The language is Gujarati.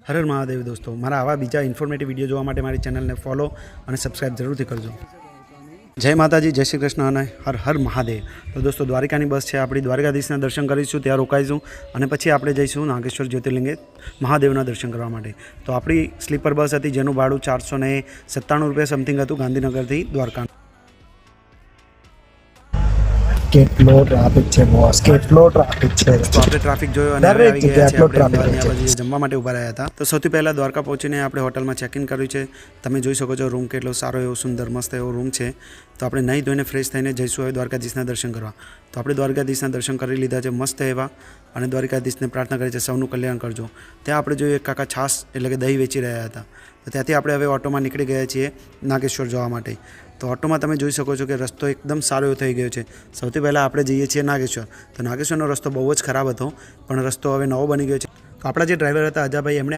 હર હર મહાદેવ દોસ્તો, મારા આવા બીજા ઇન્ફોર્મેટિવ વિડીયો જોવા માટે મારી ચેનલને ફોલો અને સબસ્ક્રાઈબ જરૂરથી કરજો. જય માતાજી, જય શ્રી કૃષ્ણ અને હર હર મહાદેવ. તો દોસ્તો, દ્વારિકાની બસ છે આપણી. દ્વારકાધીશના દર્શન કરીશું, ત્યાં રોકાઈશું અને પછી આપણે જઈશું નાગેશ્વર જ્યોતિર્લિંગે મહાદેવના દર્શન કરવા માટે. તો આપણી સ્લીપર બસ હતી જેનું ભાડું 497 રૂપિયા સમથિંગ હતું ગાંધીનગરથી દ્વારકા. કેટલો ટ્રાફિક છે બોસ, કેટલો ટ્રાફિક છે. તો આપણે ટ્રાફિક જોયો અને હવે આવી ગયા છે આપણે અમદાવાદની આ બાજુ જમવા માટે ઊભા રહ્યા હતા. તો સૌથી પહેલાં દ્વારકા પહોંચીને આપણે હોટલમાં ચેક ઇન કર્યું છે. તમે જોઈ શકો છો રૂમ કેટલો સારો એવો સુંદર મસ્ત એવો રૂમ છે. તો આપણે નહીં ધોઈને ફ્રેશ થઈને જઈશું હવે દ્વારકાધીશના દર્શન કરવા. તો આપણે દ્વારકાધીશના દર્શન કરી લીધા છે મસ્ત એવા, અને દ્વારકાધીશને પ્રાર્થના કરી છે સૌનું કલ્યાણ કરજો. ત્યાં આપણે જોઈએ કાકા છાશ એટલે કે દહીં વેચી રહ્યા હતા. તો ત્યાંથી આપણે હવે ઓટોમાં નીકળી ગયા છીએ નાગેશ્વર જવા માટે. તો ઓટોમાં તમે જોઈ શકો છો કે રસ્તો એકદમ સારો એવો થઈ ગયો છે. સૌથી પહેલાં આપણે જઈએ છીએ નાગેશ્વર. તો નાગેશ્વરનો રસ્તો બહુ જ ખરાબ હતો, પણ રસ્તો હવે નવો બની ગયો છે. તો આપણા જે ડ્રાઈવર હતા અજાભાઈ, એમણે